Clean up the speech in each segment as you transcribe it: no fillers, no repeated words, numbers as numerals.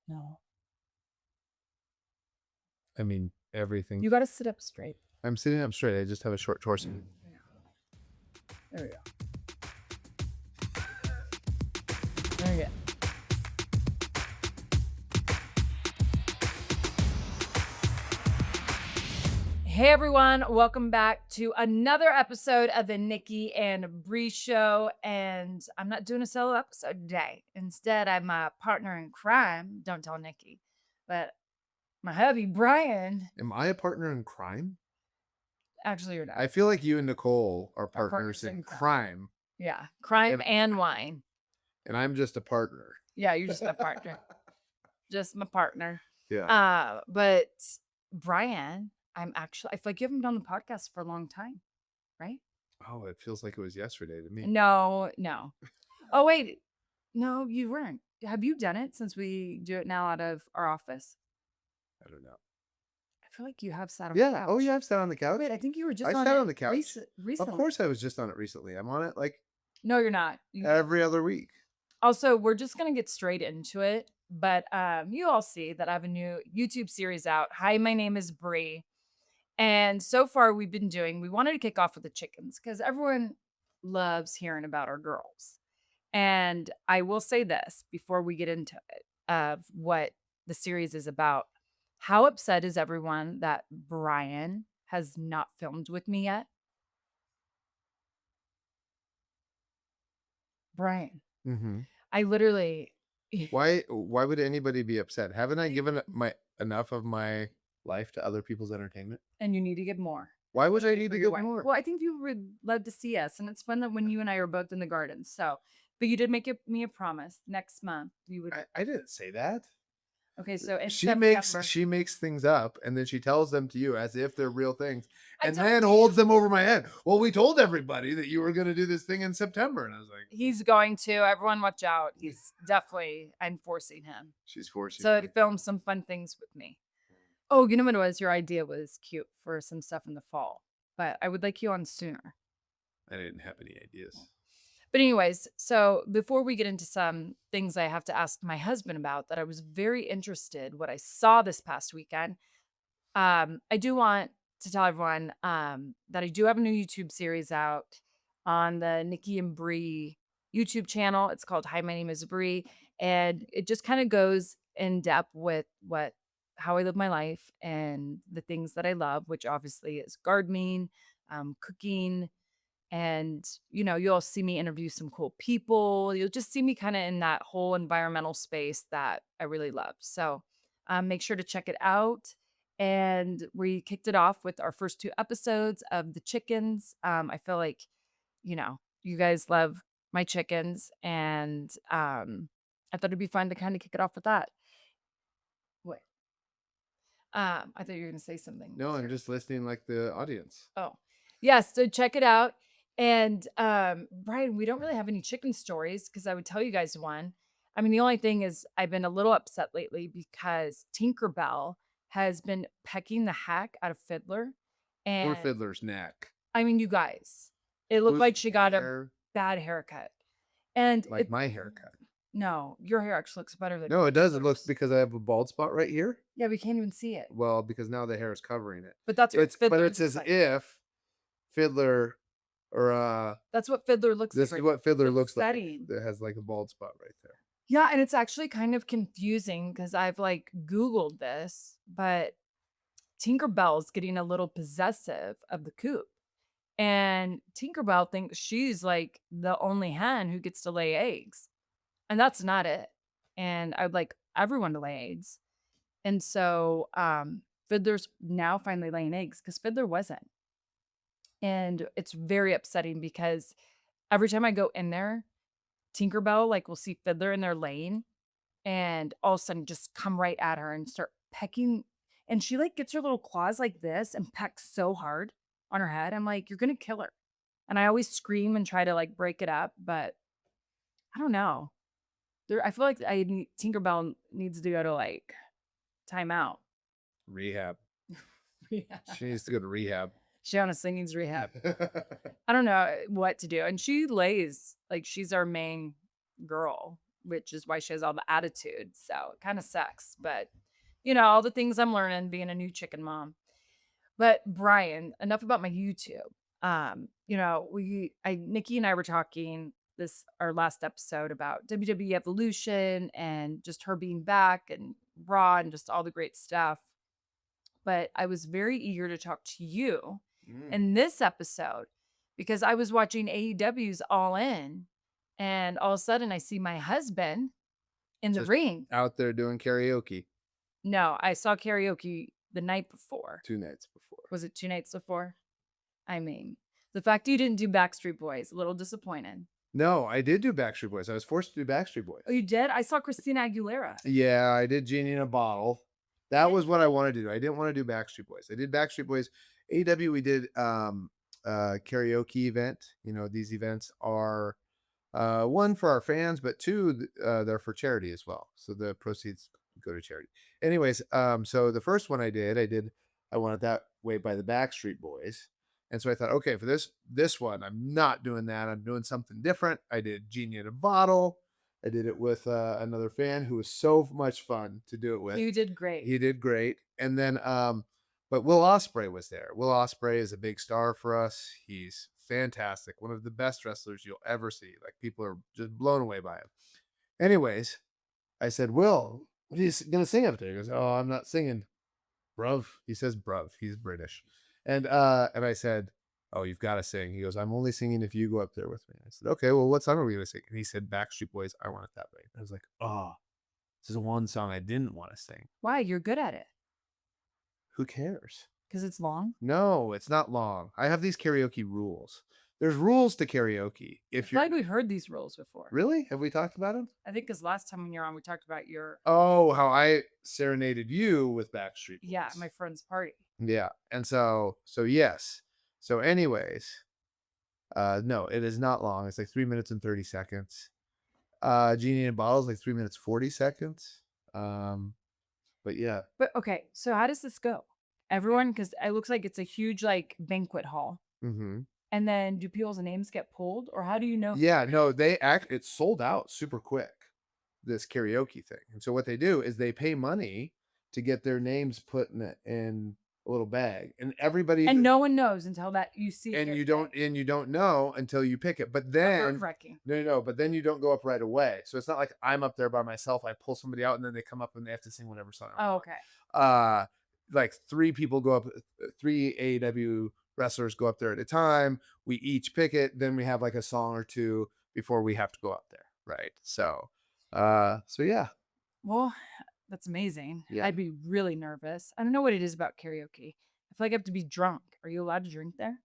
No. I mean, everything. You got to sit up straight. I'm sitting up straight. I just have a short torso. There we go. There we go. Hey everyone, welcome back to another episode of the Nikki and Bree Show. And I'm not doing a solo episode today. Instead, I'm my partner in crime. Don't tell Nikki, but my hubby Brian. Am I a partner in crime? Actually, you're not. I feel like you and Nicole are Our partners in crime, Yeah, crime and wine. and I'm just a partner. Yeah, you're just my partner. Just my partner. Yeah. But Brian, I feel like you haven't been on the podcast for a long time, right? Oh, it feels like it was yesterday to me. No. Oh, wait. No, you weren't. Have you done it since we do it now out of our office? I don't know. I feel like you have sat on the Yeah. couch. Oh, yeah. I've sat on the couch. Wait, I think you were just I on sat it on the couch. recently. Of course, I was just on it recently. I'm on it like No, you're not. every other week. Also, we're just going to get straight into it. But you all see that I have a new YouTube series out. Hi, my name is Bree. And so far, we wanted to kick off with the chickens because everyone loves hearing about our girls. And I will say this before we get into it of what the series is about. How upset is everyone that Brian has not filmed with me yet? Brian, Mm-hmm. I literally, Why would anybody be upset? Haven't I given enough of my life to other people's entertainment? and you need to get more. Why would I need to give more? Well, I think people would love to see us, and it's fun that when you and I are both in the garden. So, but you did make me a promise next month you would. I didn't say that. Okay, so it's She September. makes things up and then she tells them to you as if they're real things I and told then you. holds them over my head. Well, we told everybody that you were going to do this thing in September, and I was like, He's going to. Everyone, watch out. He's definitely. I'm forcing him. she's forcing So me. to film some fun things with me. Oh, you know what it was? Your idea was cute for some stuff in the fall, but I would like you on sooner. I didn't have any ideas. But anyways, so before we get into some things I have to ask my husband about that I was very interested what I saw this past weekend. I do want to tell everyone that I do have a new YouTube series out on the Nikki and Bree YouTube channel. It's called Hi, My Name is Bree. And it just kind of goes in depth with how I live my life and the things that I love, which obviously is gardening, cooking, and you'll see me interview some cool people. You'll just see me kind of in that whole environmental space that I really love. So make sure to check it out. And we kicked it off with our first 2 episodes of the chickens. I feel like you guys love my chickens, and I thought it'd be fun to kind of kick it off with that. What? I thought you were gonna say something. No, I'm just listening like the audience. Oh, yes. So check it out. And Brian, we don't really have any chicken stories because I would tell you guys one. I mean, the only thing is I've been a little upset lately because Tinkerbell has been pecking the heck out of Fiddler. Poor And Fiddler's neck. I mean, you guys, it looked Whose like she got a hair bad haircut. And like my haircut. no, your hair actually looks better than No, it does. It looks Fiddler's. because I have a bald spot right here. Yeah, we can't even see it. Well, because now the hair is covering it. But that's what But Fiddler it's as looks like. if Fiddler or That's what Fiddler looks this like. is what Fiddler It's looks like. setting. It has like a bald spot right there. Yeah, and it's actually kind of confusing because I've like Googled this, but Tinkerbell's getting a little possessive of the coop. And Tinkerbell thinks she's like the only hen who gets to lay eggs. And that's not it. And I would like everyone to lay eggs. And so Fiddler's now finally laying eggs because Fiddler wasn't. And it's very upsetting because every time I go in there, Tinkerbell like will see Fiddler in their lane and all of a sudden just come right at her and start pecking. And she like gets her little claws like this and pecks so hard on her head. I'm like, you're gonna kill her. And I always scream and try to like break it up, but I don't know. I feel like Tinkerbell needs to go to like timeout. Rehab. Yeah. She needs to go to rehab. She honestly needs rehab. I don't know what to do. And she lays like she's our main girl. which is why she has all the attitude. So it kind of sucks. But, all the things I'm learning being a new chicken mom. But Brian, enough about my YouTube. Nikki and I were talking this our last episode about WWE Evolution and just her being back and Raw and just all the great stuff. But I was very eager to talk to you in this episode because I was watching AEW's All In, and all of a sudden I see my husband in the Just ring. out there doing karaoke No, I saw karaoke the night before. 2 nights before. Was it 2 nights before? I mean, the fact you didn't do Backstreet Boys, a little disappointed. No, I did do Backstreet Boys. I was forced to do Backstreet Boys. Oh, you did? I saw Christina Aguilera. Yeah, I did Genie in a Bottle. That was what I wanted to do. I didn't want to do Backstreet Boys. I did Backstreet Boys. AEW, we did karaoke event. These events are one for our fans, but two, they're for charity as well. So the proceeds go to charity. Anyways, so the first one I want it that way by the Backstreet Boys. And so I thought, okay, for this one, I'm not doing that. I'm doing something different. I did Genie in a Bottle. I did it with another fan who was so much fun to do it with. You did great. He did great. And then, but Will Ospreay was there. Will Ospreay is a big star for us. He's fantastic. One of the best wrestlers you'll ever see. Like, people are just blown away by him. Anyways, I said, Will, what are you gonna sing up there? He goes, oh, I'm not singing. Bruv. He says bruv. He's British. And I said, oh, you've got to sing. He goes, I'm only singing if you go up there with me. I said, okay, well, what song are we going to sing? And he said, Backstreet Boys, I Want It That Way. I was like, oh, this is one song I didn't want to sing. Why? You're good at it. Who cares? Because it's long? No, it's not long. I have these karaoke rules. There's rules to karaoke. I feel like we've heard these rules before. Really? Have we talked about them? I think because last time when you're on, we talked about your... Oh, how I serenaded you with Backstreet Boys. Yeah, my friend's party. Yeah. And so yes. So anyways, no, it is not long. It's like 3 minutes and 30 seconds. Genie in a Bottle is like 3 minutes 40 seconds. But yeah. But okay, so how does this go? Everyone, because it looks like it's a huge like banquet hall. Mm-hmm. And then do people's names get pulled, or how do you know? Yeah, no, it's sold out super quick, this karaoke thing. And so what they do is they pay money to get their names put in a little bag, and everybody, and no one knows until that you see it. And you don't know until you pick it. But then nerve-wracking. No, but then you don't go up right away. So it's not like I'm up there by myself. I pull somebody out and then they come up and they have to sing whatever song. Oh, okay. Like 3 people go up, 3 AEW wrestlers go up there at a time. We each pick it, then we have like a song or two before we have to go up there, right? So yeah. Well, that's amazing. Yeah. I'd be really nervous. I don't know what it is about karaoke. I feel like I have to be drunk. Are you allowed to drink there?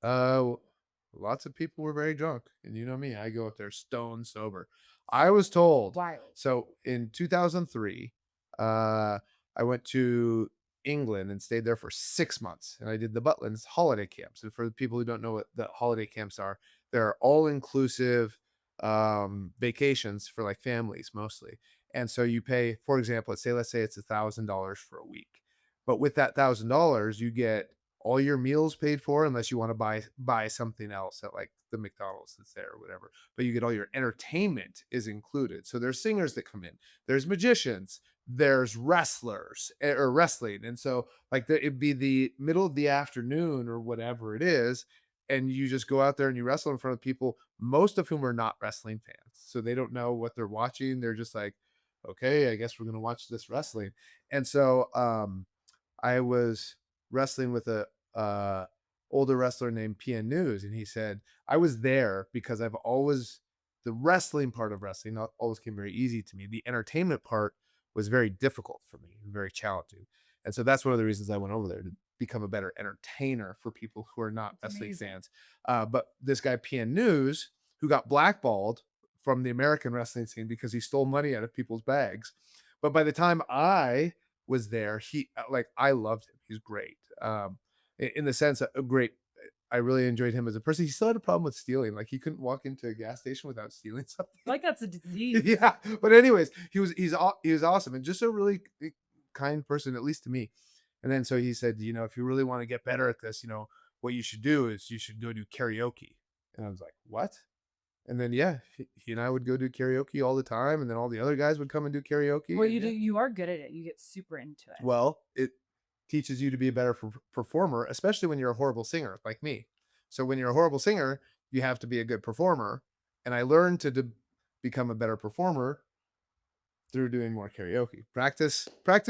Lots of people were very drunk, and you know me, I go up there stone sober. I was told. Wild. So in 2003, I went to England and stayed there for 6 months, and I did the Butlins holiday camps. And for the people who don't know what the holiday camps are, they're all inclusive vacations for like families mostly. And so you pay, for example, let's say it's $1,000 for a week, but with that $1,000 you get all your meals paid for, unless you want to buy something else at like the McDonald's that's there or whatever. But you get all your entertainment is included. So there's singers that come in, there's magicians, there's wrestlers or wrestling. And so like it'd be the middle of the afternoon or whatever it is, and you just go out there and you wrestle in front of people, most of whom are not wrestling fans. So they don't know what they're watching. They're just like, okay, I guess we're going to watch this wrestling. And so I was wrestling with a older wrestler named PN News, and he said, I was there because the wrestling part of wrestling always came very easy to me. The entertainment part was very difficult for me, very challenging. And so that's one of the reasons I went over there, to become a better entertainer for people who are not wrestling fans. But this guy PN News, who got blackballed from the American wrestling scene because he stole money out of people's bags. But by the time I was there, I loved him. He's great. In the sense of great, I really enjoyed him as a person. He still had a problem with stealing. Like, he couldn't walk into a gas station without stealing something. Like, that's a disease. Yeah. But anyways, he was awesome and just a really kind person, at least to me. And then so he said, if you really want to get better at this, what you should do is you should go do karaoke. And I was like, what? And then, yeah, he and I would go do karaoke all the time, and then all the other guys would come and do karaoke, Well, and yeah. you are good at it. You get super into it. Well, it teaches you to be a better performer, especially when you're a horrible singer like me. So when you're a horrible singer, you have to be a good performer, and I learned to become a better performer through doing more karaoke. Practice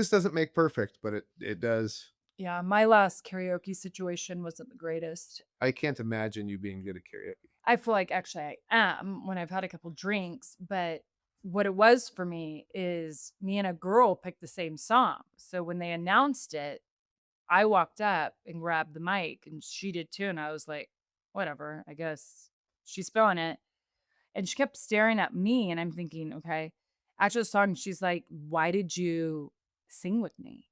doesn't make perfect, but it does. Yeah, my last karaoke situation wasn't the greatest. I can't imagine you being good at karaoke. I feel like actually I am when I've had a couple drinks, but what it was for me is me and a girl picked the same song. So when they announced it, I walked up and grabbed the mic and she did too. And I was like, whatever, I guess she's feeling it. And she kept staring at me. And I'm thinking, okay, after the song, she's like, why did you sing with me?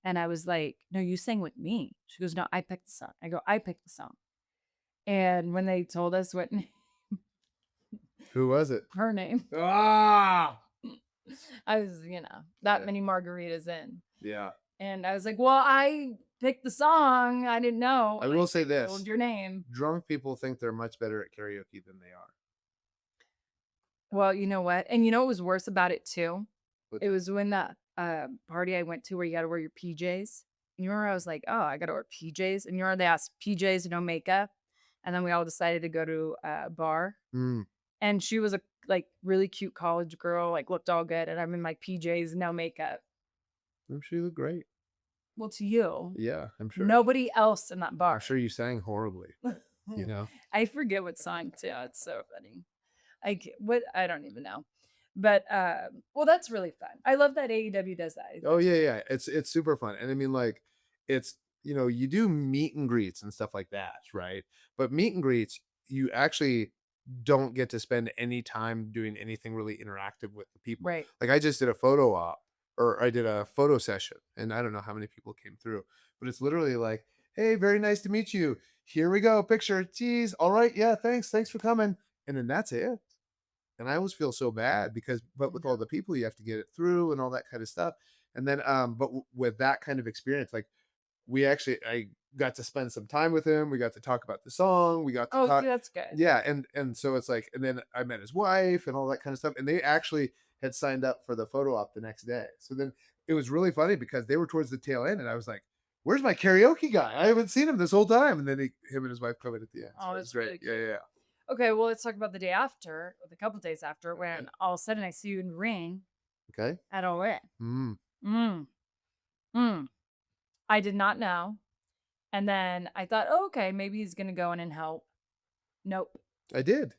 And I was like, no, you sang with me. She goes, no, I picked the song. I go, I picked the song. And when they told us what Who was it? her name, Ah! I was, that Yeah. many margaritas in. Yeah. And I was like, well, I picked the song. I didn't know. I will say this. Told your name. Drunk people think they're much better at karaoke than they are. Well, you know what? And you know what was worse about it too? What- It was when the party I went to where you got to wear your PJs. And you remember I was like, oh, I got to wear PJs. And you remember they asked PJs, no makeup. And then we all decided to go to a bar. Mm. And she was a like really cute college girl, like looked all good. And I'm in my PJs, no makeup. I'm sure you look great. Well, to you, Yeah, I'm sure. nobody else in that bar. I'm sure you sang horribly. You know. I forget what song too. It's so funny. I don't even know. But well, that's really fun. I love that AEW does that. Oh yeah, yeah. It's super fun. And I mean, like, it's you do meet and greets and stuff like that, right? But meet and greets, you actually don't get to spend any time doing anything really interactive with the people. Right. Like I just did a photo op or I did a photo session, and I don't know how many people came through, but it's literally like, hey, very nice to meet you. Here we go, picture. Geez, all right, yeah, thanks for coming. And then that's it. And I always feel so bad because, but with all the people you have to get it through and all that kind of stuff. And then, with that kind of experience, like I got to spend some time with him. We got to talk about the song. We got to Oh, talk. see, that's good. Yeah. And so it's like, and then I met his wife and all that kind of stuff. And they actually had signed up for the photo op the next day. So then it was really funny because they were towards the tail end and I was like, where's my karaoke guy? I haven't seen him this whole time. And then him and his wife come in at the end. Oh, So that's great. really Yeah, cute. yeah. Okay, well, let's talk about the day after, or the couple days after, when all of a sudden I see you in the ring Okay. at All In. Mm. Mm. I did not know. And then I thought, oh, okay, maybe he's gonna go in and help. Nope. I did.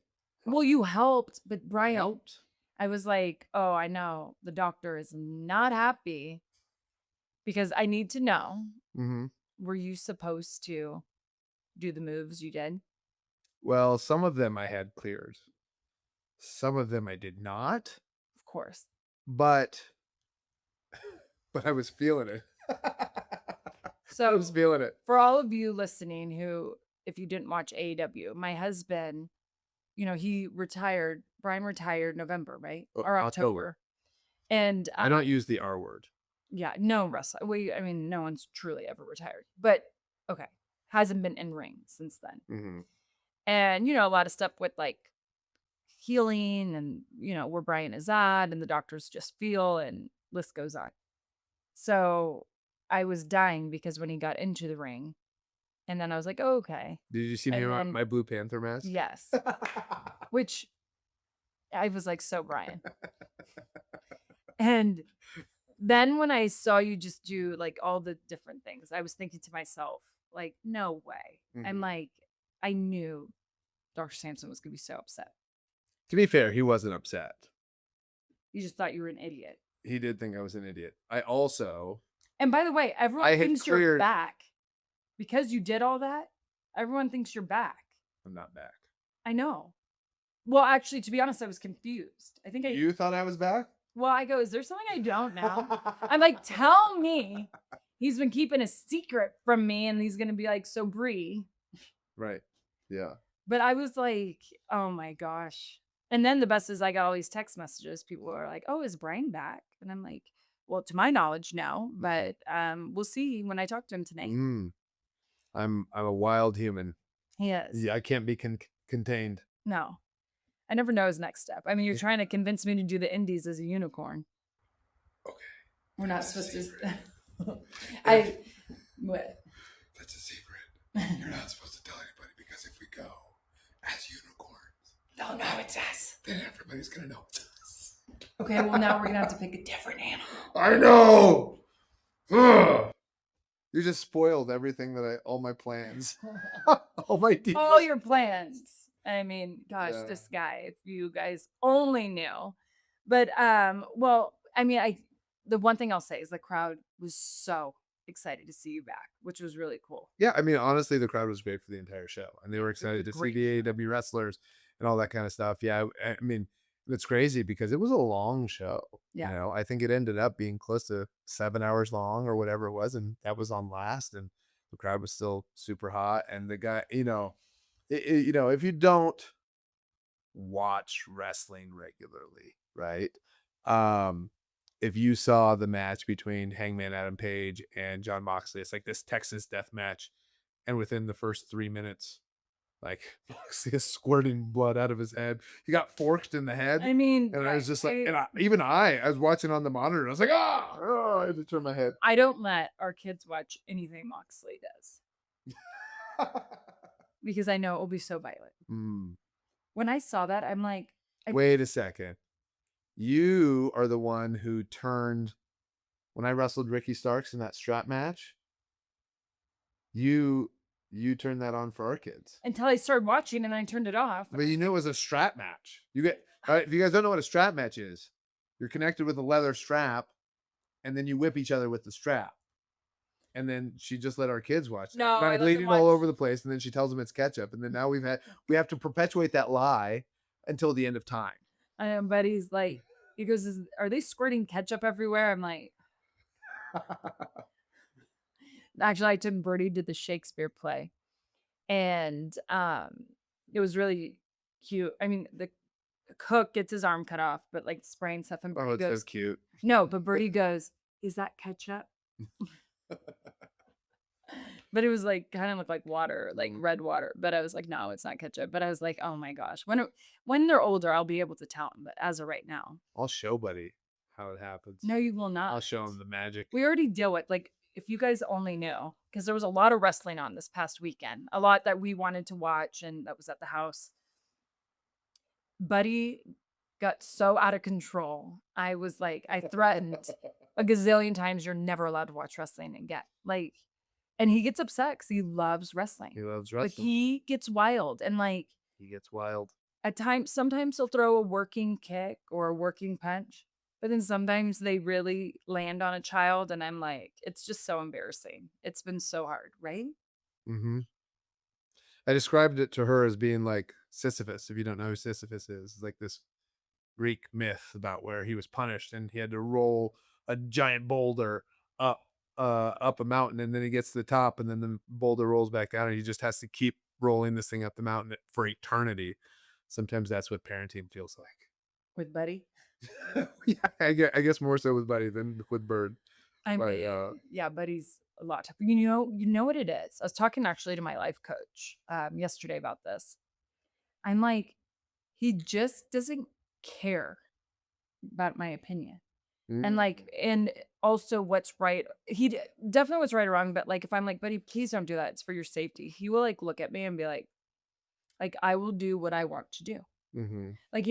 Well, you helped, but Brian, Helped. I was like, oh, I know the doctor is not happy because I need to know. Mm-hmm. Were you supposed to do the moves you did? Well, some of them I had cleared. Some of them I did not, Of course. but I was feeling it. I So was feeling it. for all of you listening who, if you didn't watch AEW, my husband, he retired. Brian retired November, right? Or October. October. And I don't use the R word. yeah, no wrestler. I mean, no one's truly ever retired. But okay, hasn't been in ring since then. Mm-hmm. And a lot of stuff with like healing and where Brian is at and the doctors just feel and list goes on. So I was dying because when he got into the ring, and then I was like, oh, okay. Did you see me And in then- my Blue Panther mask? Yes. Which I was like, so Brian. And then when I saw you just do like all the different things, I was thinking to myself, like, no way. I'm Mhm. like, I knew Dr. Sampson was going to be so upset. To be fair, he wasn't upset. You just thought you were an idiot. He did think I was an idiot. I also And by the way, everyone I had thinks you're cleared- back because you did all that. Everyone thinks you're back. I'm not back. I know. Well, actually, to be honest, I was confused. I think You thought I was back? well, I go, is there something I don't know? I'm like, tell me. He's been keeping a secret from me and he's going to be like, so Bree. Right. Yeah. But I was like, oh my gosh. And then the best is I got all these text messages. People are like, oh, is Brian back? And I'm like, well, to my knowledge, no. But we'll see when I talk to him tonight. Mm. I'm a wild human. He is. Yeah, I can't be contained. No. I never know his next step. I mean, you're trying to convince me to do the indies as a unicorn. Okay. We're not That's a supposed to. secret. I what? That's a secret. You're not supposed to tell anybody because if we go as unicorns, They'll know it's us. then everybody's gonna know it's us. Okay, well now we're gonna have to pick a different animal. I know. Ugh. You just spoiled everything all my plans, all my deeds. All your plans. I mean, gosh, Yeah. this guy, if you guys only knew. But well, I mean, the one thing I'll say is the crowd was so excited to see you back, which was really cool. Yeah, I mean, honestly, the crowd was great for the entire show, and they were excited to see great the AEW wrestlers and all that kind of stuff. Yeah, I mean, it's crazy because it was a long show. Yeah. You know, I think it ended up being close to 7 hours long or whatever it was, and that was on last, and the crowd was still super hot. And the guy, if you don't watch wrestling regularly, right? Um, if you saw the match between Hangman Adam Page and John Moxley, it's like this Texas death match. And within the first 3 minutes, like Moxley is squirting blood out of his head. He got forked in the head. I mean, And I was just like, I was watching on the monitor. I was like, I had to turn my head. I don't let our kids watch anything Moxley does because I know it will be so violent. Mm. When I saw that, I'm like, Wait a second. You are the one who turned when I wrestled Ricky Starks in that strap match. You turned that on for our kids. until I started watching and then I turned it off. But you knew it was a strap match. If you guys don't know what a strap match is, you're connected with a leather strap, and then you whip each other with the strap. And then she just let our kids watch. No, I let them bleeding all watch. over the place, and then she tells them it's ketchup. And then now we have to perpetuate that lie until the end of time. I know, but he's like, he goes, are they squirting ketchup everywhere? I'm like, actually, I took Birdie to the Shakespeare play, and it was really cute. I mean, the cook gets his arm cut off, but like spraying stuff, and Birdie It's goes, so cute. no, but Birdie goes, is that ketchup? But it was like kind of looked like water, like red water. But I was like, no, it's not ketchup. But I was like, oh my gosh, when they're older, I'll be able to tell them. But as of right now, I'll show Buddy how it happens. no, you will not. I'll show him the magic. We already deal with, like, if you guys only knew, because there was a lot of wrestling on this past weekend, a lot that we wanted to watch, and that was at the house. Buddy got so out of control. I was like, I threatened a gazillion times, you're never allowed to watch wrestling again. Like, and he gets upset because he loves wrestling. He loves But wrestling. he gets wild, and like He gets wild. at times, sometimes he'll throw a working kick or a working punch, but then sometimes they really land on a child, and I'm like, it's just so embarrassing. It's been so hard, right? Mm-hmm. I described it to her as being like Sisyphus. If you don't know who Sisyphus is, it's like this Greek myth about where he was punished and he had to roll a giant boulder up a mountain, and then he gets to the top, and then the boulder rolls back down, and he just has to keep rolling this thing up the mountain for eternity. Sometimes that's what parenting feels like. With Buddy? Yeah, I guess more so with Buddy than with Bird. I mean, yeah, Buddy's a lot tougher. You know what it is? I was talking actually to my life coach yesterday about this. I'm like, he just doesn't care about my opinion. And like, and also what's right. Definitely what's right or wrong, but like, if I'm like, Buddy, please don't do that. It's for your safety. He will like look at me and be like, I will do what I want to do. Mm-hmm. Like,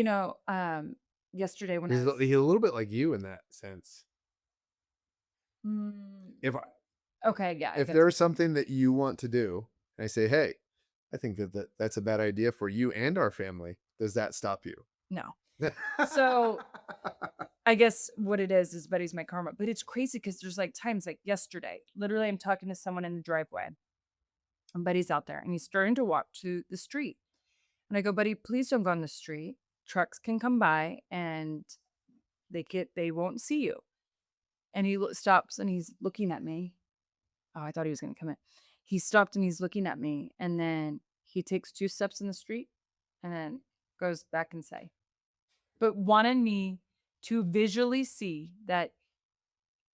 yesterday when he's a little bit like you in that sense. If there's something that you want to do, and I say, hey, I think that's a bad idea for you and our family, does that stop you? No. So I guess what it is Buddy's my karma. But it's crazy because there's like times like yesterday, literally I'm talking to someone in the driveway, and Buddy's out there and he's starting to walk to the street. And I go, Buddy, please don't go on the street. Trucks can come by and they won't see you. And he stops and he's looking at me. Oh, I thought he was going to come in. He stopped and he's looking at me, and then he takes 2 steps in the street and then goes back inside. But wanted me to visually see that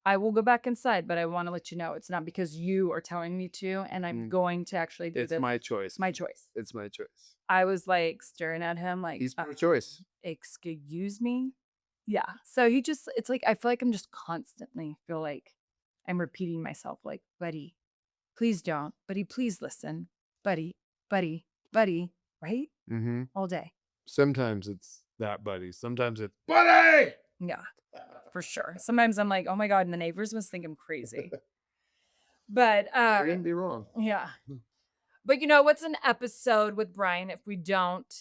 I will go back inside, but I want to let you know it's not because you are telling me to, and I'm Mm, going to actually do it's this. my It's choice. my choice. It's my choice. I was like staring at him like, He's pro-choice. excuse me? Yeah. So he just, it's like, I feel like I'm just constantly feel like I'm repeating myself, like, buddy, please don't. Buddy, please listen. Buddy, buddy, buddy, right? Mm-hmm. All day. Sometimes it's that, buddy. Sometimes it's buddy. Yeah, for sure. Sometimes I'm like, oh my God, and the neighbors must think I'm crazy. But You're gonna be wrong. yeah. But you know what's an episode with Brian if we don't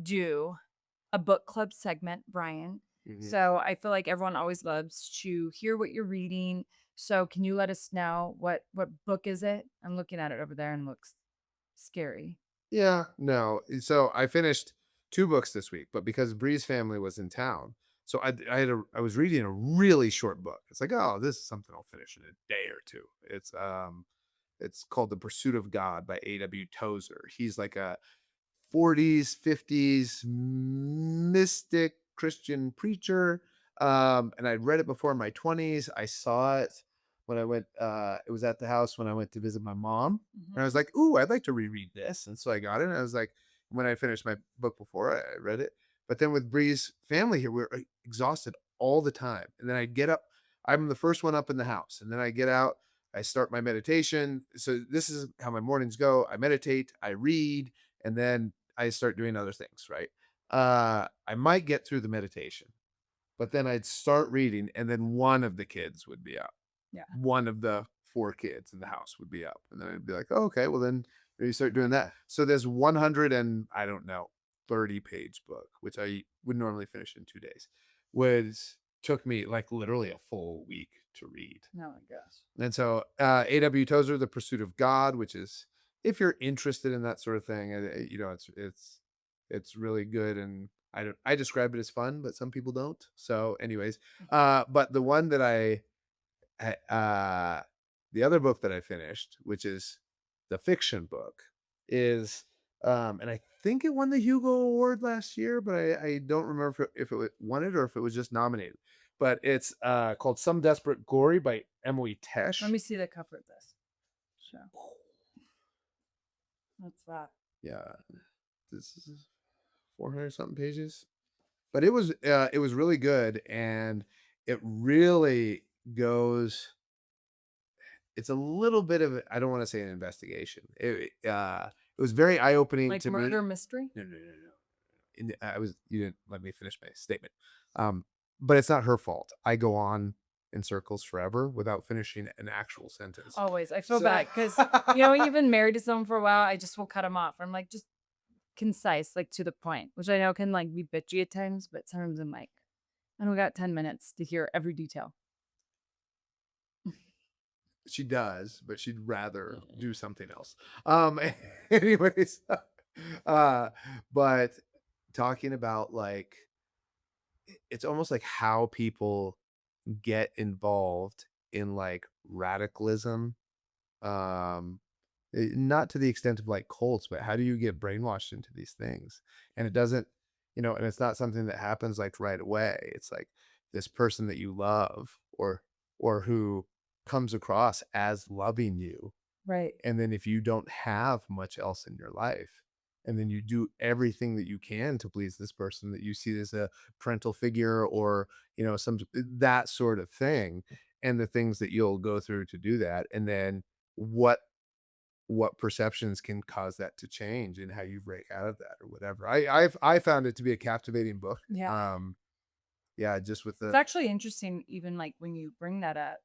do a book club segment, Brian? Mhm. So I feel like everyone always loves to hear what you're reading. So can you let us know what book is it? I'm looking at it over there and it looks scary. Yeah, no. So I finished 2 books this week, but because Bree's family was in town, so I was reading a really short book. It's like, oh, this is something I'll finish in a day or two. It's called The Pursuit of God by A.W. Tozer. He's like a 40s, 50s mystic Christian preacher. And I'd read it before in my 20s. I saw it when I went, it was at the house when I went to visit my mom. And I was like, ooh, I'd like to reread this. And so I got it. And I was like, when I finished my book before, I read it. But then with Bree's family here, we are exhausted all the time. And then I get up, I'm the first one up in the house. And then I get out, I start my meditation. So this is how my mornings go. I meditate, I read, and then I start doing other things, right? I might get through the meditation, but then I'd start reading, and then one of the kids would be up. Yeah. One of the 4 kids in the house would be up, and then I'd be like, oh, okay, well then you start doing that. So there's 100 and I don't know 30-page book, which I would normally finish in 2 days, was took me like literally a full week to read. No, I guess. And so A.W. Tozer, The Pursuit of God, which is if you're interested in that sort of thing, it's really good. And I describe it as fun, but some people don't. So, anyways, but the one that the other book that I finished, which is the fiction book, is and I think it won the Hugo Award last year, but I don't remember if it won it or if it was just nominated. But it's called Some Desperate Glory by Emily Tesh. Let me see the cover of this. So what's that? Yeah, this is 400 something pages, but it was really good, and it really goes. It's a little bit of I don't want to say an investigation. It was very eye opening Like to me. murder mystery? No, no, no, no. I was you didn't let me finish my statement. But it's not her fault. I go on in circles forever without finishing an actual sentence. Always. I feel So bad because you know, when you've been married to someone for a while, I just will cut them off. I'm like, just concise, like to the point, which I know can like be bitchy at times, but sometimes I'm like, I don't got 10 minutes to hear every detail. she does, but she'd rather do something else. Anyways, but talking about like it's almost like how people get involved in like radicalism. Not to the extent of like cults, but how do you get brainwashed into these things? And it doesn't, and it's not something that happens like right away. It's like this person that you love or who comes across as loving you. Right. And then if you don't have much else in your life, and then you do everything that you can to please this person that you see as a parental figure or, some that sort of thing, and the things that you'll go through to do that. And then what perceptions can cause that to change and how you break out of that or whatever. I found it to be a captivating book. Yeah. Yeah, just with It's the actually interesting, even like when you bring that up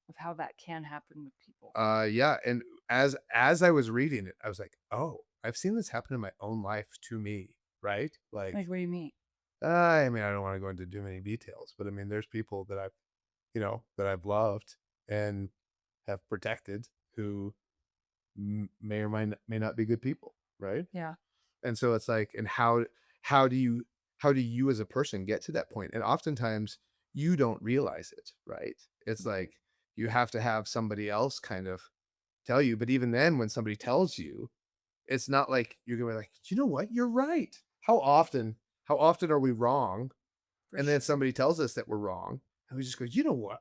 of how that can happen with people. yeah, and as I was reading it, I was like, "Oh, I've seen this happen in my own life to me," right? Like, Like, what do you mean? I mean, I don't want to go into too many details, but I mean, there's people that that I've loved and have protected who may or may not be good people, right? Yeah. And so it's like, and how do you as a person get to that point? And oftentimes you don't realize it, right? It's like you have to have somebody else kind of tell you. But even then, when somebody tells you, it's not like you're gonna be like, you know what, you're right. How often are we wrong? For And sure. then somebody tells us that we're wrong, and we just go, you know what?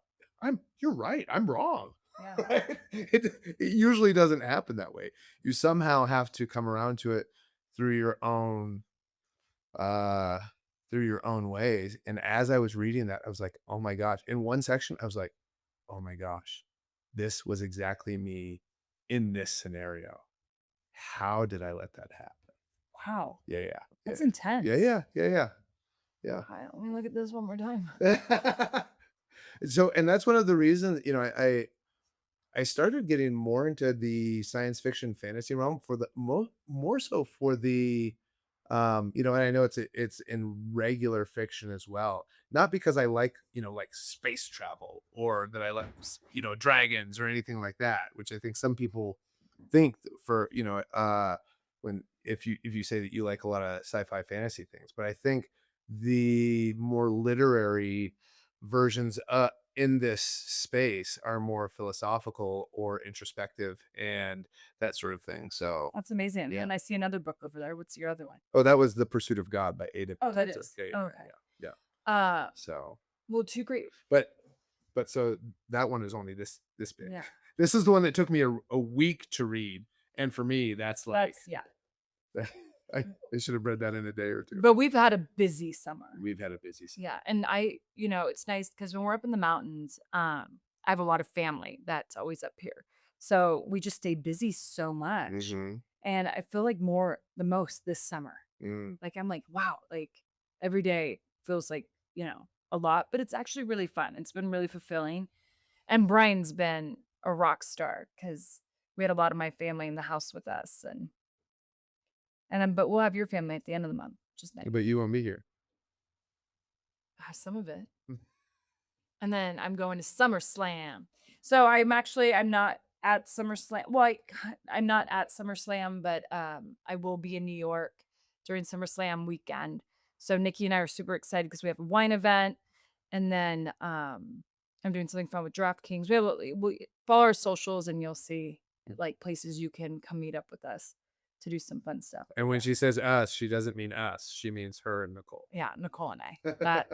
you're right. I'm wrong. Yeah. Right? It usually doesn't happen that way. You somehow have to come around to it through your own uh through your own ways. And as I was reading that, I was like, oh my gosh. In one section, I was like, oh my gosh, this was exactly me in this scenario. How did I let that happen? Wow. Yeah, yeah, yeah, That's yeah, intense. yeah, yeah, yeah, Let me look at this one more time. yeah. So, and that's one of the reasons, I started getting more into the science fiction fantasy realm for the more so for the and I know it's in regular fiction as well. Not because I like, like space travel or that I like, dragons or anything like that, which I think some people think for, when if you say that you like a lot of sci-fi fantasy things, but I think the more literary versions in this space are more philosophical or introspective and that sort of thing. So, That's amazing. yeah. And I see another book over there. What's your other one? Oh, that was The Pursuit of God by Ada Oh, that Ptitzer. is. Yeah, yeah, Okay. yeah, yeah. Uh, So, well, two great. but so that one is only this big. Yeah. This is the one that took me a week to read, and for me, that's like That's, yeah. I should have read that in a day or two. But we've had a busy summer. We've had a busy season. Yeah. And it's nice because when we're up in the mountains, I have a lot of family that's always up here. So we just stay busy so much. Mhm. And I feel like the most this summer. Mm. Like, I'm like, wow, like every day feels like, a lot, but it's actually really fun. It's been really fulfilling. And Brian's been a rock star because we had a lot of my family in the house with us. And then, but we'll have your family at the end of the month, which is nice. But you won't be here. Some of it. Mm. And then I'm going to SummerSlam. So I'm not at SummerSlam. Well, I'm not at SummerSlam, but I will be in New York during SummerSlam weekend. So Nikki and I are super excited because we have a wine event, and then I'm doing something fun with DraftKings. We follow our socials, and you'll see like places you can come meet up with us to do some fun stuff. And when she says us, she doesn't mean us. She means her and Nicole. Yeah, Nicole and I. That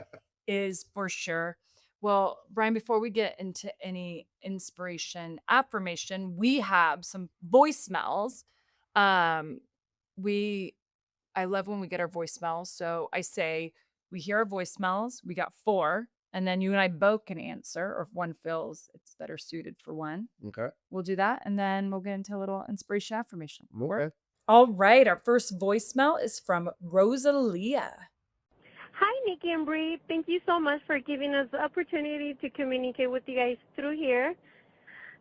is for sure. Well, Brian, before we get into any inspiration affirmation, we have some voicemails. Um, we I love when we get our voicemails. So I say we hear our voicemails. We got four, and then you and I both can answer, or if one feels it's better suited for one, Okay. we'll do that, and then we'll get into a little inspiration affirmation. Work? Okay. All right, our first voicemail is from Rosalia. Hi, Nikki and Bree. Thank you so much for giving us the opportunity to communicate with you guys through here.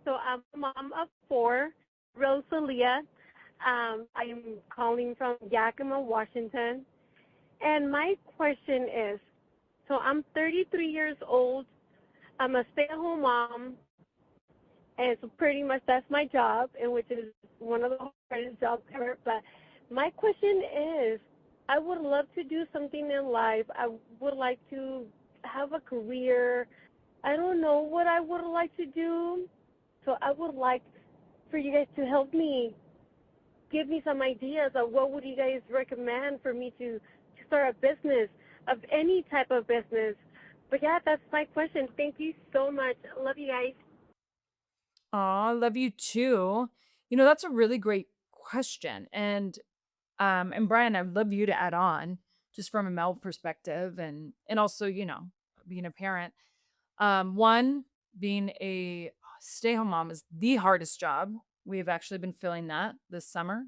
So I'm a mom of four, Rosalia. I'm calling from Yakima, Washington. And my question is, so I'm 33 years old. I'm a stay-at-home mom, and so pretty much that's my job, and which is one of the hardest jobs ever. But my question is, I would love to do something in life. I would like to have a career. I don't know what I would like to do. So I would like for you guys to help me, give me some ideas of what would you guys recommend for me to start a business of any type of business. But yeah, that's my question. Thank you so much. Love you guys. Aw, love you too. That's a really great question. And Brian, I'd love you to add on just from a male perspective and also, being a parent. One, being a stay-home mom is the hardest job. We've actually been feeling that this summer.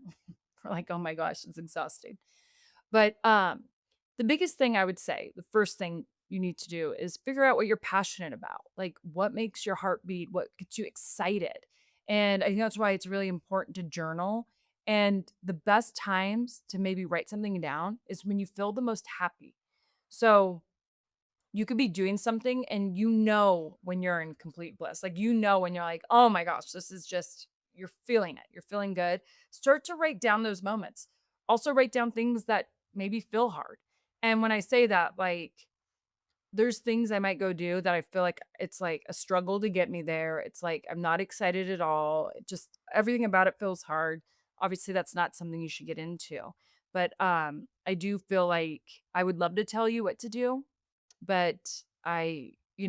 We're like, oh my gosh, it's exhausting. But the biggest thing I would say, the first thing you need to do is figure out what you're passionate about. Like what makes your heart beat, what gets you excited. And I think that's why it's really important to journal. And the best times to maybe write something down is when you feel the most happy. So you could be doing something and when you're in complete bliss. Like when you're like, "Oh my gosh, this is just you're feeling it. You're feeling good." Start to write down those moments. Also write down things that maybe feel hard. And when I say that, like there's things I might go do that I feel like it's like a struggle to get me there. It's like I'm not excited at all. It just everything about it feels hard. Obviously that's not something you should get into. But I do feel like I would love to tell you what to do, but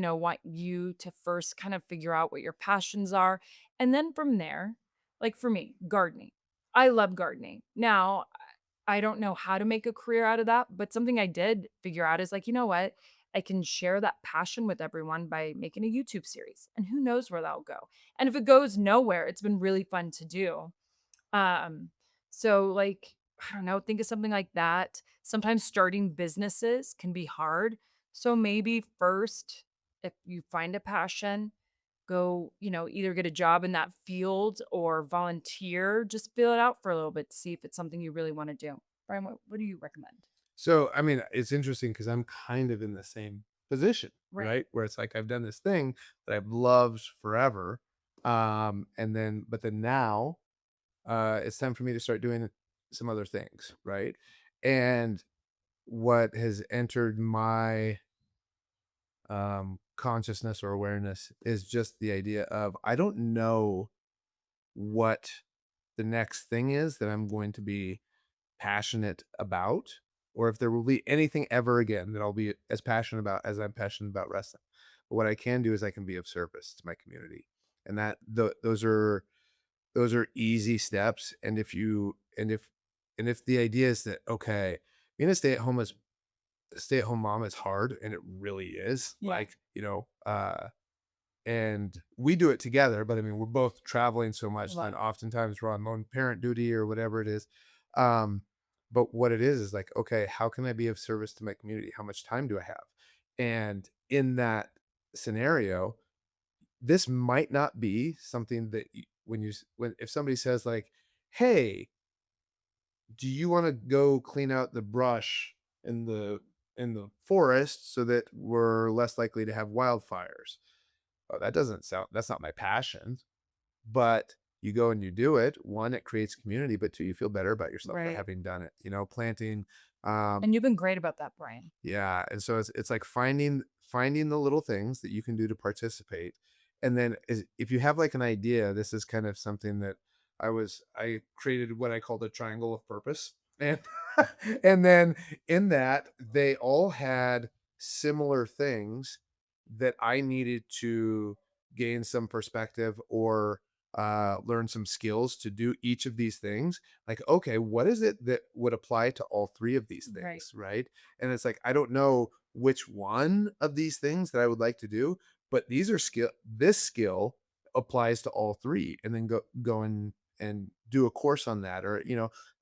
want you to first kind of figure out what your passions are. And then from there, like for me, gardening. I love gardening. Now, I don't know how to make a career out of that, but something I did figure out is like, you know what? I can share that passion with everyone by making a YouTube series. And who knows where that'll go. And if it goes nowhere, it's been really fun to do. Um, so like, I don't know, think of something like that. Sometimes starting businesses can be hard. So maybe first, if you find a passion, go, either get a job in that field or volunteer. Just feel it out for a little bit to see if it's something you really want to do. Brian, what do you recommend? So, I mean, it's interesting because I'm kind of in the same position, Right. right? Where it's like I've done this thing that I've loved forever. But then now it's time for me to start doing some other things, right? And what has entered my consciousness or awareness is just the idea of I don't know what the next thing is that I'm going to be passionate about, or if there will be anything ever again that I'll be as passionate about as I'm passionate about wrestling. But what I can do is I can be of service to my community, and those are easy steps. And if the idea is that okay, being a stay at home mom is hard, and it really is. Yeah. Like and we do it together, but I mean, we're both traveling so much that Right. oftentimes we're on lone parent duty or whatever it is. Um, but what it is like, okay, how can I be of service to my community? How much time do I have? And in that scenario, this might not be something that when if somebody says like, "Hey, do you want to go clean out the brush in the forest so that we're less likely to have wildfires?" Oh, that's not my passion. But you go and you do it. One, it creates community, but two, you feel better about yourself for Right. having done it. Planting, um, And you've been great about that, Brian. yeah. And so it's like finding the little things that you can do to participate. And then if you have like an idea, this is kind of something that I created what I called a triangle of purpose. And and then in that they all had similar things that I needed to gain some perspective or learn some skills to do each of these things. Like, okay, what is it that would apply to all three of these Right. things, right? And it's like I don't know which one of these things that I would like to do, but these are skill. This skill applies to all three, and then go and do a course on that, or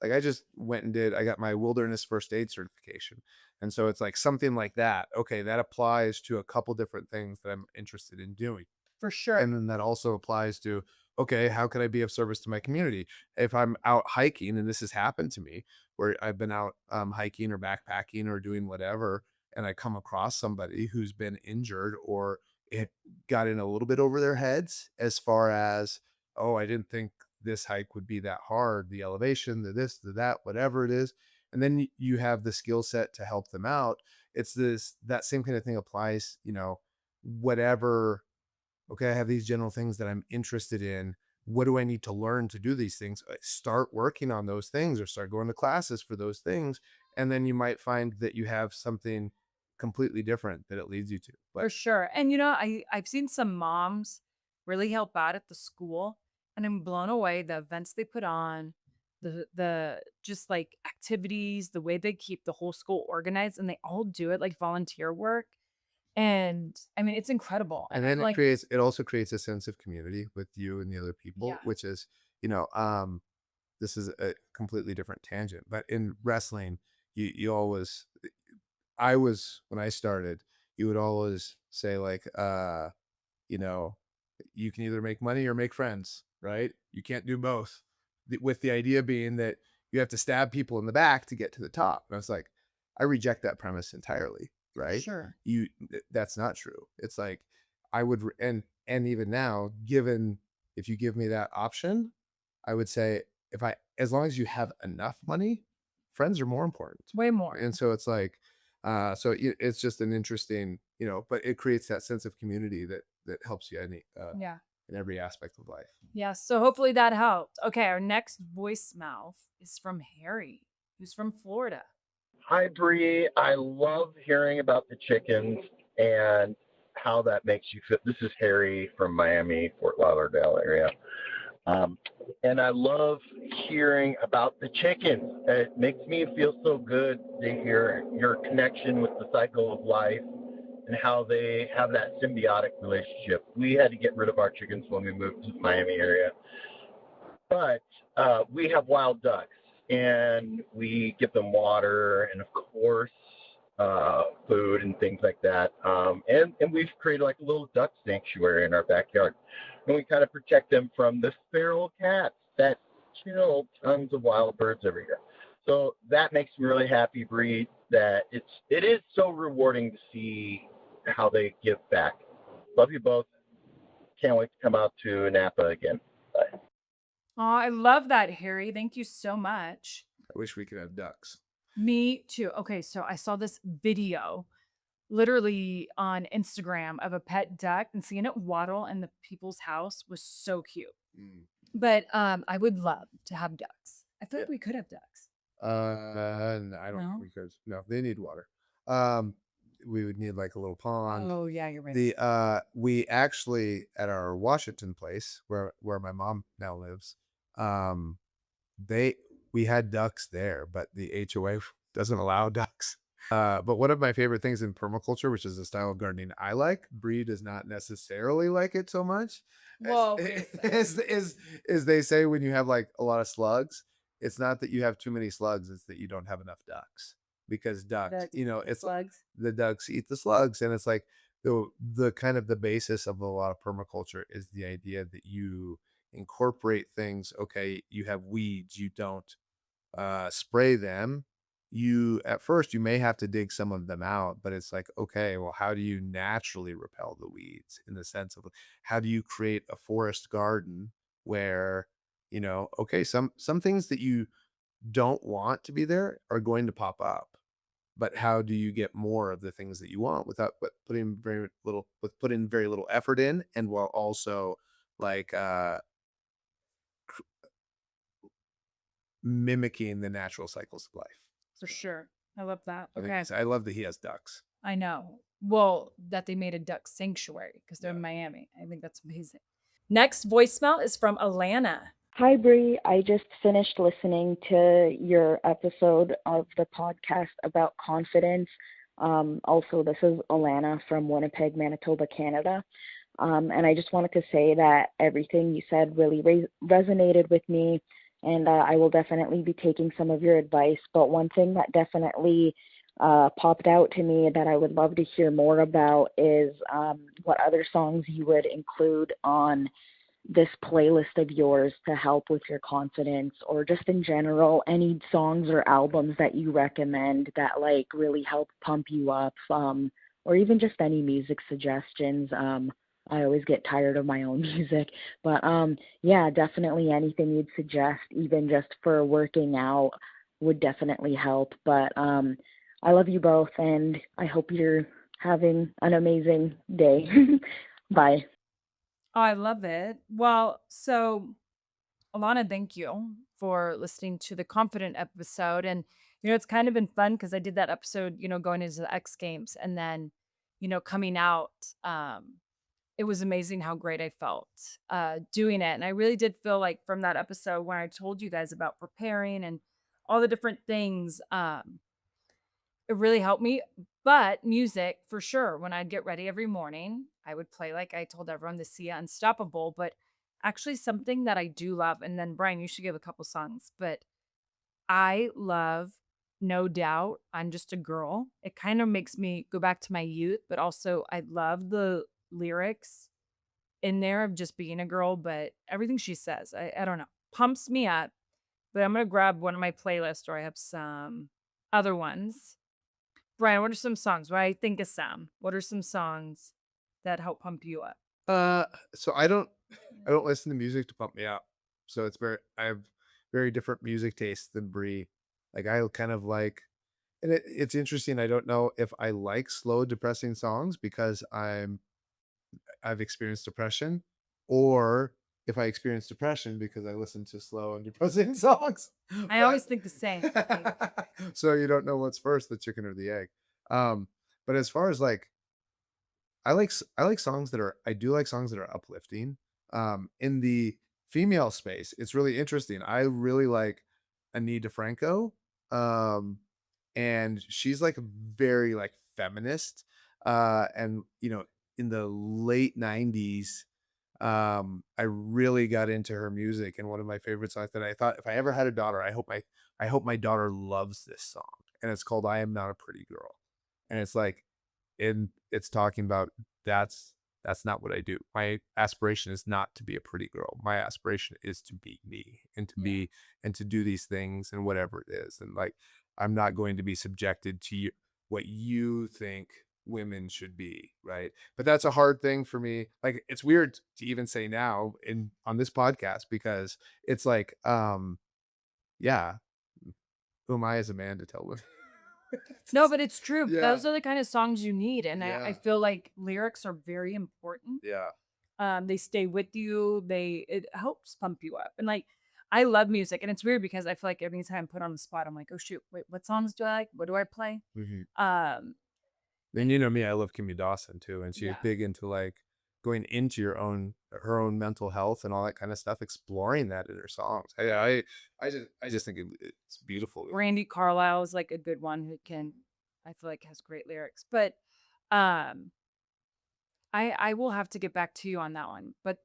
like I just went and I got my wilderness first aid certification, and so it's like something like that. Okay, that applies to a couple different things that I'm interested in doing. For sure. And then that also applies to, okay, how can I be of service to my community? If I'm out hiking, and this has happened to me, where I've been out hiking or backpacking or doing whatever, and I come across somebody who's been injured or it got in a little bit over their heads as far as, oh, I didn't think this hike would be that hard, the elevation, the this, the that, whatever it is. And then you have the skill set to help them out. It's that same kind of thing applies, whatever. Okay, I have these general things that I'm interested in. What do I need to learn to do these things? Start working on those things or start going to classes for those things. And then you might find that you have something completely different that it leads you to. For But sure. And I've seen some moms really help out at the school, and I'm blown away the events they put on, the just like activities, the way they keep the whole school organized, and they all do it like volunteer work. And I mean, it's incredible. and And then I'm like, it also creates a sense of community with you and the other people, yeah, which is, you know, um, this is a completely different tangent. But in wrestling, you always I was when I started, you would always say like, you know, you can either make money or make friends, right? You can't do both. With the idea being that you have to stab people in the back to get to the top. And I was like, I reject that premise entirely, for right? sure. That's not true. It's like I would and even now, given if you give me that option, I would say if I as long as you have enough money, friends are more important. Way more. And so it's like it's just an interesting, but it creates that sense of community that helps you Yeah. in every aspect of life. Yeah. So hopefully that helped. Okay. Our next voicemail is from Harry, who's from Florida. Hi, Bree. I love hearing about the chickens, and how that makes you feel. This is Harry from Miami, Fort Lauderdale area. Um, and I love hearing about the chickens. It makes me feel so good to hear your connection with the cycle of life and how they have that symbiotic relationship. We had to get rid of our chickens when we moved to the Miami area, but we have wild ducks and we give them water and, of course, food and things like that. And we've created like a little duck sanctuary in our backyard. And we kind of protect them from the feral cats that kill tons of wild birds every year. So that makes me really happy, Bree, that it is so rewarding to see how they give back. Love you both. Can't wait to come out to Napa again. Bye. Oh, I love that, Harry. Thank you so much. I wish we could have ducks. Me too. Okay, so I saw this video literally on Instagram of a pet duck, and seeing it waddle in the people's house was so cute. Mm. But I would love to have ducks. I feel Yeah. like we could have ducks. I don't No? think we could. No, they need water. We would need like a little pond. Oh yeah, you're right. We actually at our Washington place where my mom now lives, um, we had ducks there, but the HOA doesn't allow ducks. But one of my favorite things in permaculture, which is the style of gardening I like, Bree does not necessarily like it so much. Well, okay, so Is they say when you have like a lot of slugs, it's not that you have too many slugs, it's that you don't have enough ducks. Because ducks, ducks, it's slugs. the ducks eat the slugs, and it's like the kind of the basis of a lot of permaculture is the idea that you incorporate things. Okay, you have weeds, you don't spray them. You at first you may have to dig some of them out, but it's like, okay, well, how do you naturally repel the weeds, in the sense of how do you create a forest garden where, okay, some things that you don't want to be there are going to pop up, but how do you get more of the things that you want without putting very little effort in, and while also like mimicking the natural cycles of life. For sure. I love that. I think Okay. I love that he has ducks. I know. Well, that they made a duck sanctuary because they're Yeah. in Miami. I think that's amazing. Next voicemail is from Alana. Hi, Bree. I just finished listening to your episode of the podcast about confidence. Also, this is Alana from Winnipeg, Manitoba, Canada. And I just wanted to say that everything you said really resonated with me, and I will definitely be taking some of your advice. But one thing that definitely popped out to me that I would love to hear more about is what other songs you would include on this playlist of yours to help with your confidence, or just in general, any songs or albums that you recommend that like really help pump you up, or even just any music suggestions. I always get tired of my own music, but yeah, definitely anything you'd suggest, even just for working out, would definitely help. But I love you both, and I hope you're having an amazing day. Bye. Oh, I love it. Well, so Alana, thank you for listening to the Confident episode. And, it's kind of been fun because I did that episode, going into the X Games, and then, coming out. It was amazing how great I felt doing it. And I really did feel like from that episode when I told you guys about preparing and all the different things, it really helped me. But music, for sure, when I'd get ready every morning, I would play, like I told everyone, the Sia Unstoppable. But actually, something that I do love, and then Brian, you should give a couple songs, but I love No Doubt, I'm Just a Girl. It kind of makes me go back to my youth, but also I love the lyrics in there of just being a girl, but everything she says, I don't know, pumps me up. But I'm going to grab one of my playlists, or I have some other ones. Brian, what are some songs? What I think of some. What are some songs that help pump you up? So I don't listen to music to pump me up. So I have very different music tastes than Bree. Like I kind of like, and it's interesting. I don't know if I like slow, depressing songs because I've experienced depression, or if I experience depression because I listen to slow and depressing songs. I always think the same. So you don't know what's first, the chicken or the egg. But as far as like I like songs that are I do like songs that are uplifting. In the female space, it's really interesting. I really like Anita Franco. Um, and she's like very like feminist. And in the late 90s, I really got into her music, and one of my favorite songs that I thought if I ever had a daughter, I hope my daughter loves this song. And it's called I Am Not a Pretty Girl. And it's like it's talking about that's that's not what I do. My aspiration is not to be a pretty girl. My aspiration is to be me and to Yeah. be and to do these things and whatever it is. And like I'm not going to be subjected to what you think women should be, right? But that's a hard thing for me. Like it's weird to even say now in on this podcast because it's like yeah, who am I as a man to tell women? No, but it's true. Yeah. Those are the kind of songs you need. And I Yeah. feel like lyrics are very important. Yeah. They stay with you. It helps pump you up. And like I love music. And it's weird because I feel like every time I'm put on the spot, I'm like, oh shoot, wait, what songs do I like? What do I play? Mhm. Um, Then you know me, I love Kimmy Dawson too, and she's yeah. big into like going into her own mental health and all that kind of stuff, exploring that in her songs. I just think it's beautiful. Randy Carlisle is like a good one who I feel like has great lyrics. But um I will have to get back to you on that one. But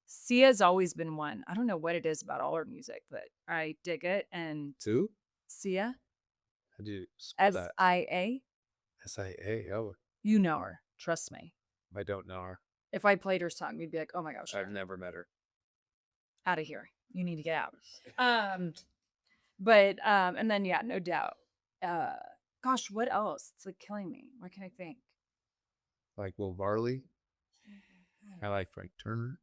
Sia's always been one. I don't know what it is about all her music, but I dig it. And Too? Sia, How do you spell that? SIA, SIA. Oh, you know her. Trust me. I don't know her. If I played her song, you'd be like, oh my gosh, I've never met her. out of here. You need to get out. But and then yeah, no doubt. Uh Gosh, what else? It's like killing me. What can I think? Like Will Varley. I like Frank Turner.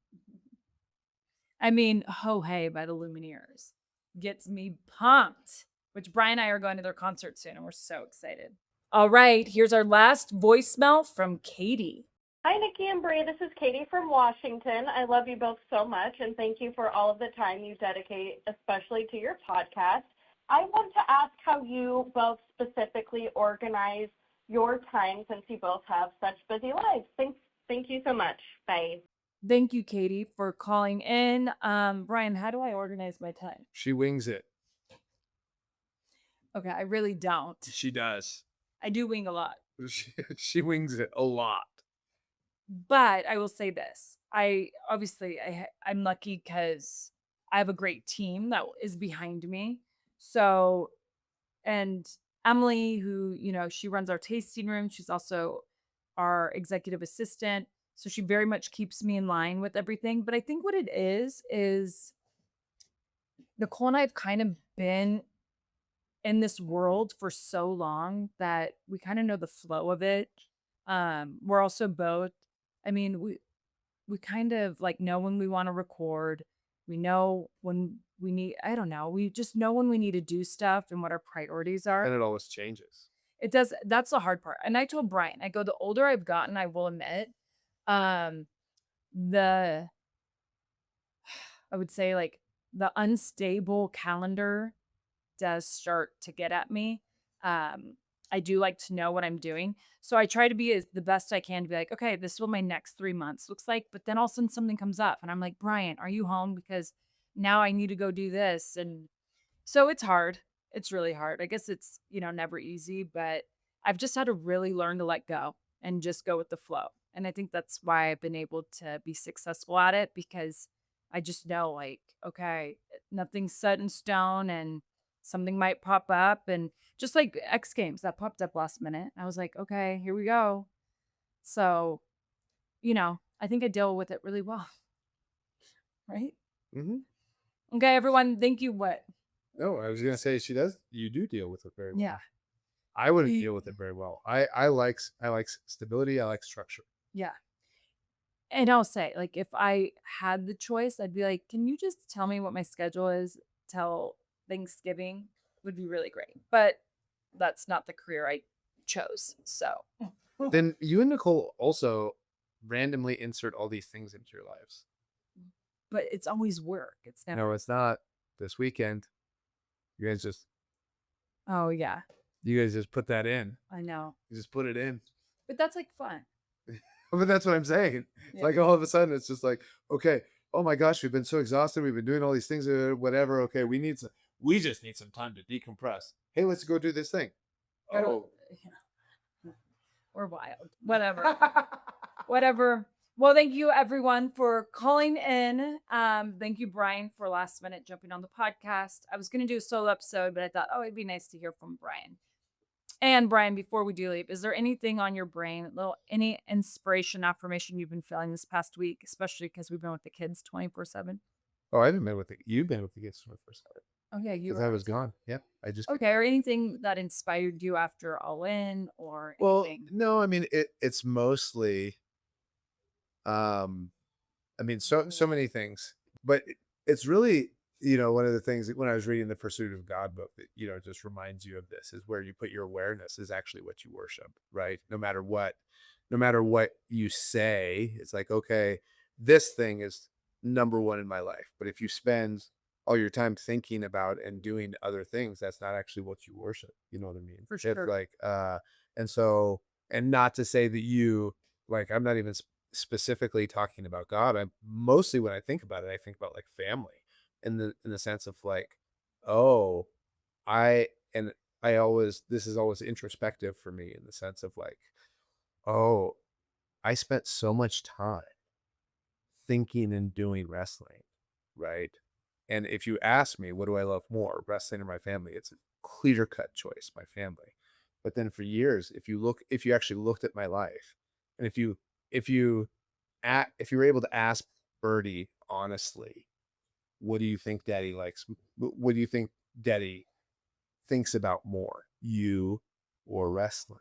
I mean, Ho Hey by the Lumineers gets me pumped, which Brian and I are going to their concert soon, and we're so excited. All right, here's our last voicemail from Katie. Hi, Nikki and Bree. This is Katie from Washington. I love you both so much, and thank you for all of the time you dedicate, especially to your podcast. I want to ask how you both specifically organize your time since you both have such busy lives. Thank you so much. Bye. Thank you, Katie, for calling in. Brian, how do I organize my time? She wings it. Okay, I really don't. She does. I do wing a lot. She wings it a lot. But I will say this. I'm lucky because I have a great team that is behind me. So, and Emily, who, she runs our tasting room, she's also our executive assistant. So she very much keeps me in line with everything. But I think what it is Nicole and I have kind of been in this world for so long that we kind of know the flow of it. We're also both, I mean, we kind of like know when we want to record. We know when we need, I don't know, we just know when we need to do stuff and what our priorities are. And it always changes. It does. That's the hard part. And I told Brian, I go, the older I've gotten, I will admit, the, I would say like the unstable calendar does start to get at me. I do like to know what I'm doing. So I try to be the best I can to be like, okay, this is what my next 3 months looks like. But then all of a sudden something comes up and I'm like, Brian, are you home? Because now I need to go do this. And so it's hard. It's really hard. I guess it's, never easy, but I've just had to really learn to let go and just go with the flow. And I think that's why I've been able to be successful at it because I just know like, okay, nothing's set in stone and something might pop up. And just like X Games that popped up last minute. I was like, okay, here we go. So, I think I deal with it really well. Right? Mm-hmm. Okay, everyone. Thank you. What? No, I was gonna say you do deal with it very well. Yeah. I wouldn't deal with it very well. I like stability, I like structure. Yeah. And I'll say, like, if I had the choice, I'd be like, can you just tell me what my schedule is till Thanksgiving? Would be really great. But that's not the career I chose. So Then you and Nicole also randomly insert all these things into your lives. but it's always work. It's never No, it's not. This weekend, you guys just Oh yeah. put that in. I know. You just put it in. But that's like fun. But that's what I'm saying. It's Yeah. like all of a sudden it's just like, okay, oh my gosh, we've been so exhausted. We've been doing all these things, whatever. Okay, we just need some time to decompress. Hey, let's go do this thing. Go to- Oh. yeah. We're wild. Whatever. Whatever. Well, thank you everyone for calling in. Thank you, Brian, for last minute jumping on the podcast. I was gonna do a solo episode, but I thought, oh, it'd be nice to hear from Brian. And Brian, before we do leave, is there anything on your brain, any inspiration, affirmation you've been feeling this past week, especially because we've been with the kids 24/7? Oh, I haven't been with you've been with the kids 24/7. Oh yeah, you Because were I was gone. Yeah. I just okay. Or anything that inspired you after All In or well, anything? no, I mean it's mostly um I mean so many things. But it's really, one of the things that when I was reading the Pursuit of God book that, just reminds you of this is where you put your awareness is actually what you worship, right? No matter what you say, it's like, okay, this thing is number one in my life. But if you spend all your time thinking about and doing other things, that's not actually what you worship. You know what I mean? For It's sure. like, and so, and not to say that I'm not even specifically talking about God. I'm mostly when I think about it, I think about like family in the sense of like, oh, I and I always this is always introspective for me in the sense of like, oh, I spent so much time thinking and doing wrestling, right? And if you ask me, what do I love more, wrestling or my family? It's a clear cut choice, my family. But then for years, if you actually looked at my life, and if you if you were able to ask Birdie honestly, what do you think Daddy likes? What do you think Daddy thinks about more, you or wrestling?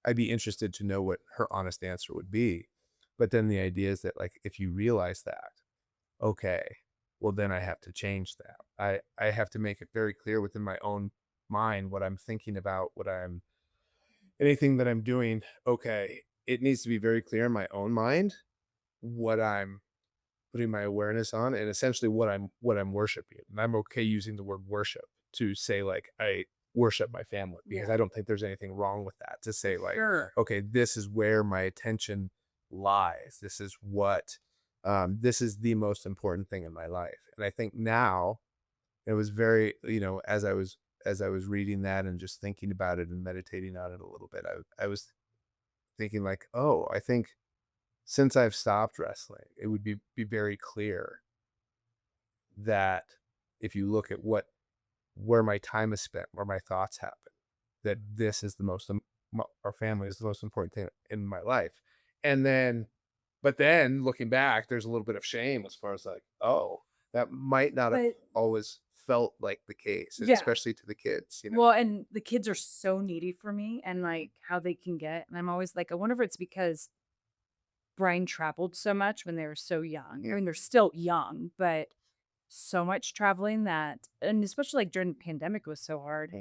I'd be interested to know what her honest answer would be. But then the idea is that like if you realize that, okay, well then I have to change that. I have to make it very clear within my own mind what I'm thinking about, anything that I'm doing. Okay, it needs to be very clear in my own mind what I'm putting my awareness on and essentially what I'm worshiping. And I'm okay using the word worship to say like I worship my family because Yeah. I don't think there's anything wrong with that to say like, Sure. okay, this is where my attention lies. This is the most important thing in my life. And I think now it was very, as I was reading that and just thinking about it and meditating on it a little bit, I was thinking like, oh, I think since I've stopped wrestling, it would be very clear that if you look at where my time is spent, where my thoughts happen, that this is our family is the most important thing in my life. But then looking back, there's a little bit of shame as far as like, oh, that might not have But always felt like the case, yeah. especially to the kids, Well, and the kids are so needy for me and like how they can get. And I'm always like, I wonder if it's because Brian traveled so much when they were so young. I mean, they're still young, but so much traveling and especially like during the pandemic was so hard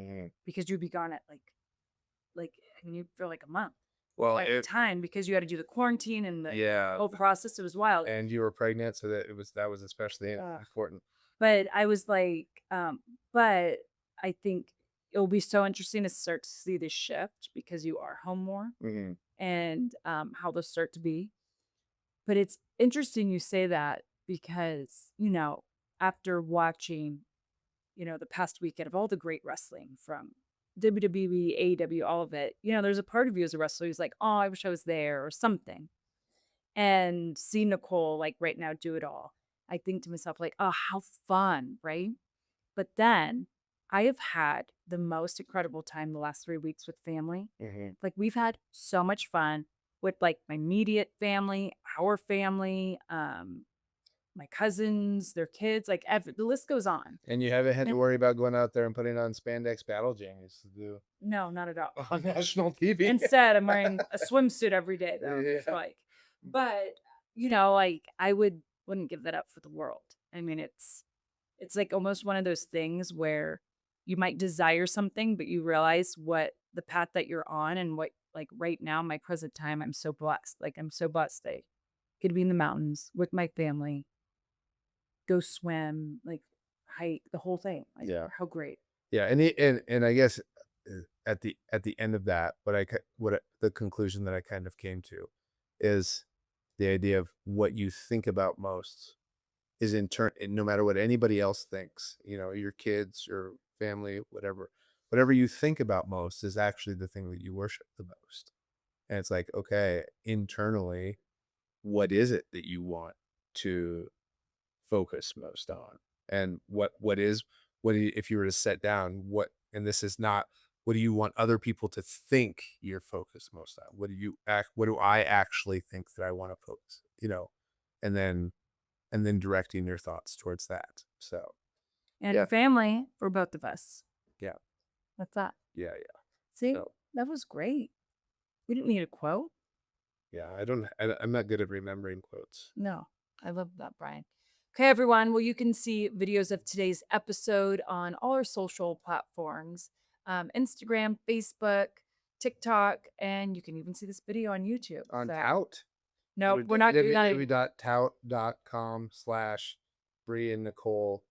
because you'd be gone at I mean, for like a month Well, at a time because you had to do the quarantine and the yeah, whole process. It was wild. and you were pregnant, so that was especially Ugh. important. But I was like, but I think it will be so interesting to start to see this shift because you are home more and how they'll start to be. But it's interesting you say that because, after watching, the past weekend of all the great wrestling from WWE, AEW, all of it, there's a part of you as a wrestler who's like, oh, I wish I was there or something. And see Nicole like right now do it all. I think to myself, like, oh, how fun, right? But then I have had the most incredible time the last 3 weeks with family. Like, we've had so much fun with like my immediate family, our family, my cousins, their kids, like the list goes on. And you haven't had to And- worry about going out there and putting on spandex battle jammies to do No, not at all. on national TV. Instead, I'm wearing a swimsuit every day though. Yeah. It's like, but like I wouldn't give that up for the world. I mean, it's like almost one of those things where you might desire something, but you realize what the path that you're on and what like right now, my present time, I'm so blessed. Like I'm so blessed. I could be in the mountains with my family, go swim, like hike, the whole thing. Like, Yeah. how great. Yeah, and I guess at the end of that, the conclusion that I kind of came to is the idea of what you think about most is in turn, no matter what anybody else thinks, your kids, your family, whatever you think about most is actually the thing that you worship the most. And it's like, okay, internally, what is it that you want to focus most on? And if you were to set down and this is not, what do you want other people to think you're focused most on? What do I actually think that I want to focus, and then, directing your thoughts towards that. So, And yeah, family for both of us. yeah, That's that. yeah, See, So, that was great. We didn't need a quote. yeah. I'm not good at remembering quotes. No, I love that, Brian. Okay, everyone. Well, you can see videos of today's episode on all our social platforms, Instagram, Facebook, TikTok, and you can even see this video on YouTube. On So, Tout. no, we're not doing that. www.tout.com/Bree and Nicole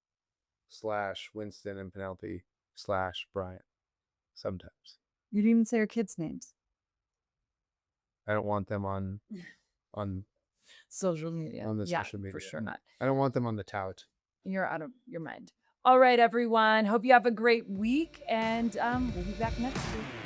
/Winston and Penelope /Brian. Sometimes You didn't even say our kids' names. I don't want them on Social media. the Yeah, social media. for sure not. I don't want them on the Tout. You're out of your mind. All right, everyone. Hope you have a great week, and we'll be back next week.